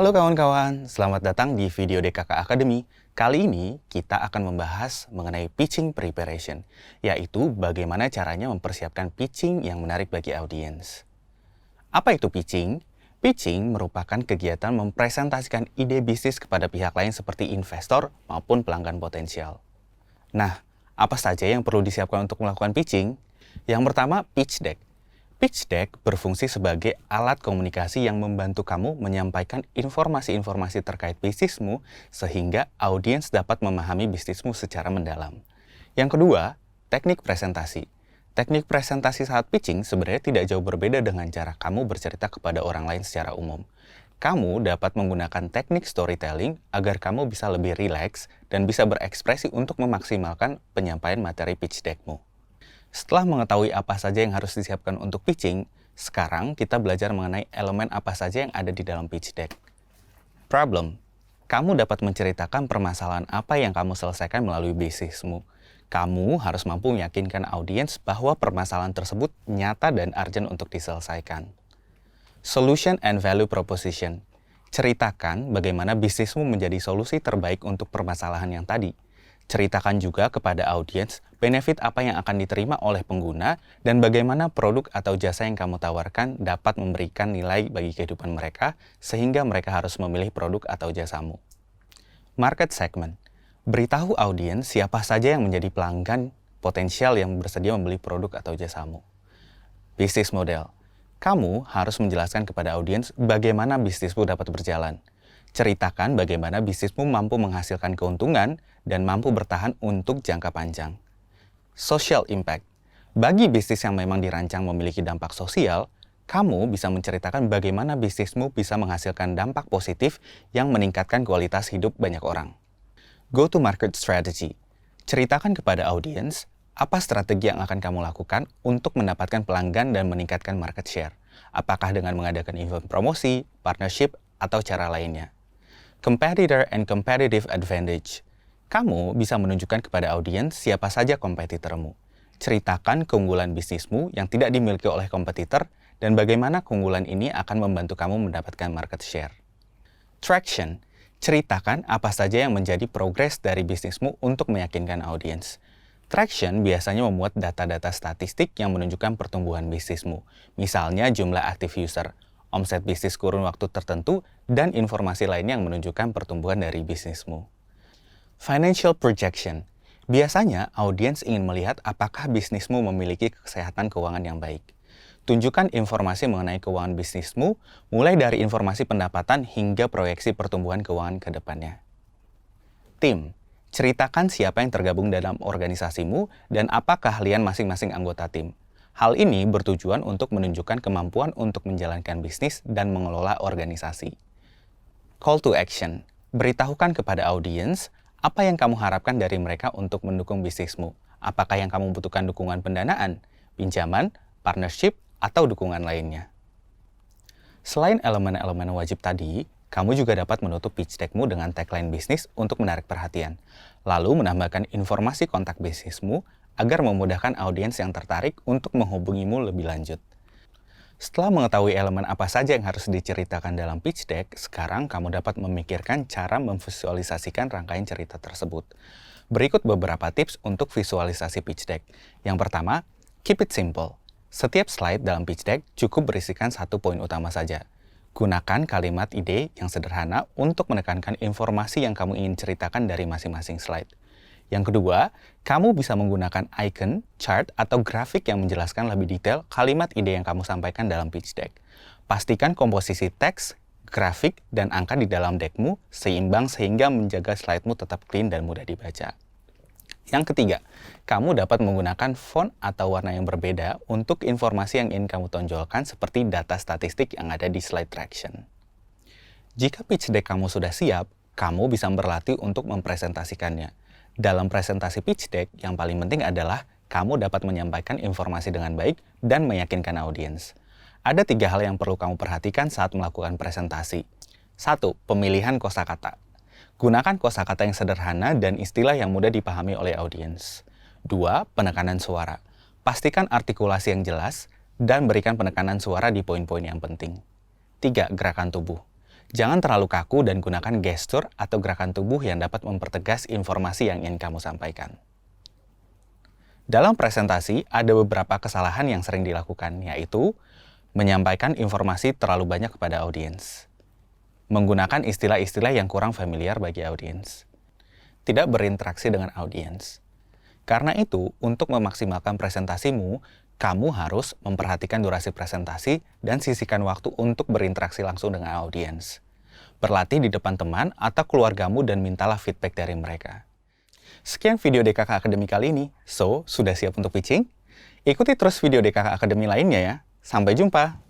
Halo kawan-kawan, selamat datang di video DKK Academy. Kali ini kita akan membahas mengenai pitching preparation, yaitu bagaimana caranya mempersiapkan pitching yang menarik bagi audiens. Apa itu pitching? Pitching merupakan kegiatan mempresentasikan ide bisnis kepada pihak lain seperti investor maupun pelanggan potensial. Nah, apa saja yang perlu disiapkan untuk melakukan pitching? Yang pertama, pitch deck. Pitch deck berfungsi sebagai alat komunikasi yang membantu kamu menyampaikan informasi-informasi terkait bisnismu sehingga audiens dapat memahami bisnismu secara mendalam. Yang kedua, teknik presentasi. Teknik presentasi saat pitching sebenarnya tidak jauh berbeda dengan cara kamu bercerita kepada orang lain secara umum. Kamu dapat menggunakan teknik storytelling agar kamu bisa lebih rileks dan bisa berekspresi untuk memaksimalkan penyampaian materi pitch deckmu. Setelah mengetahui apa saja yang harus disiapkan untuk pitching, sekarang kita belajar mengenai elemen apa saja yang ada di dalam pitch deck. Problem. Kamu dapat menceritakan permasalahan apa yang kamu selesaikan melalui bisnismu. Kamu harus mampu meyakinkan audiens bahwa permasalahan tersebut nyata dan urgent untuk diselesaikan. Solution and value proposition. Ceritakan bagaimana bisnismu menjadi solusi terbaik untuk permasalahan yang tadi. Ceritakan juga kepada audiens benefit apa yang akan diterima oleh pengguna dan bagaimana produk atau jasa yang kamu tawarkan dapat memberikan nilai bagi kehidupan mereka sehingga mereka harus memilih produk atau jasamu. Market segment. Beritahu audiens siapa saja yang menjadi pelanggan potensial yang bersedia membeli produk atau jasamu. Business model. Kamu harus menjelaskan kepada audiens bagaimana bisnismu dapat berjalan. Ceritakan bagaimana bisnismu mampu menghasilkan keuntungan dan mampu bertahan untuk jangka panjang. Social impact. Bagi bisnis yang memang dirancang memiliki dampak sosial, kamu bisa menceritakan bagaimana bisnismu bisa menghasilkan dampak positif yang meningkatkan kualitas hidup banyak orang. Go-to-market strategy. Ceritakan kepada audiens apa strategi yang akan kamu lakukan untuk mendapatkan pelanggan dan meningkatkan market share. Apakah dengan mengadakan event promosi, partnership, atau cara lainnya. Competitor and competitive advantage. Kamu bisa menunjukkan kepada audiens siapa saja kompetitormu. Ceritakan keunggulan bisnismu yang tidak dimiliki oleh kompetitor dan bagaimana keunggulan ini akan membantu kamu mendapatkan market share. Traction. Ceritakan apa saja yang menjadi progres dari bisnismu untuk meyakinkan audiens. Traction biasanya memuat data-data statistik yang menunjukkan pertumbuhan bisnismu, misalnya jumlah active user, omset bisnis kurun waktu tertentu, dan informasi lainnya yang menunjukkan pertumbuhan dari bisnismu. Financial projection. Biasanya, audiens ingin melihat apakah bisnismu memiliki kesehatan keuangan yang baik. Tunjukkan informasi mengenai keuangan bisnismu, mulai dari informasi pendapatan hingga proyeksi pertumbuhan keuangan ke depannya. Tim. Ceritakan siapa yang tergabung dalam organisasimu dan apa keahlian masing-masing anggota tim. Hal ini bertujuan untuk menunjukkan kemampuan untuk menjalankan bisnis dan mengelola organisasi. Call to action. Beritahukan kepada audiens apa yang kamu harapkan dari mereka untuk mendukung bisnismu. Apakah yang kamu butuhkan dukungan pendanaan, pinjaman, partnership, atau dukungan lainnya. Selain elemen-elemen wajib tadi, kamu juga dapat menutup pitch deckmu dengan tagline bisnis untuk menarik perhatian, lalu menambahkan informasi kontak bisnismu agar memudahkan audiens yang tertarik untuk menghubungimu lebih lanjut. Setelah mengetahui elemen apa saja yang harus diceritakan dalam pitch deck, sekarang kamu dapat memikirkan cara memvisualisasikan rangkaian cerita tersebut. Berikut beberapa tips untuk visualisasi pitch deck. Yang pertama, keep it simple. Setiap slide dalam pitch deck cukup berisikan satu poin utama saja. Gunakan kalimat ide yang sederhana untuk menekankan informasi yang kamu ingin ceritakan dari masing-masing slide. Yang kedua, kamu bisa menggunakan icon, chart, atau grafik yang menjelaskan lebih detail kalimat ide yang kamu sampaikan dalam pitch deck. Pastikan komposisi teks, grafik, dan angka di dalam deckmu seimbang sehingga menjaga slide-mu tetap clean dan mudah dibaca. Yang ketiga, kamu dapat menggunakan font atau warna yang berbeda untuk informasi yang ingin kamu tonjolkan seperti data statistik yang ada di slide traction. Jika pitch deck kamu sudah siap, kamu bisa berlatih untuk mempresentasikannya. Dalam presentasi pitch deck, yang paling penting adalah kamu dapat menyampaikan informasi dengan baik dan meyakinkan audiens. Ada 3 hal yang perlu kamu perhatikan saat melakukan presentasi. 1. Pemilihan kosakata. Gunakan kosakata yang sederhana dan istilah yang mudah dipahami oleh audiens. 2. Penekanan suara. Pastikan artikulasi yang jelas dan berikan penekanan suara di poin-poin yang penting. 3. Gerakan tubuh. Jangan terlalu kaku dan gunakan gestur atau gerakan tubuh yang dapat mempertegas informasi yang ingin kamu sampaikan. Dalam presentasi, ada beberapa kesalahan yang sering dilakukan, yaitu menyampaikan informasi terlalu banyak kepada audiens, menggunakan istilah-istilah yang kurang familiar bagi audiens, tidak berinteraksi dengan audiens. Karena itu, untuk memaksimalkan presentasimu, kamu harus memperhatikan durasi presentasi dan sisihkan waktu untuk berinteraksi langsung dengan audiens. Berlatih di depan teman atau keluargamu dan mintalah feedback dari mereka. Sekian video DKK Academy kali ini. So, sudah siap untuk pitching? Ikuti terus video DKK Academy lainnya ya. Sampai jumpa!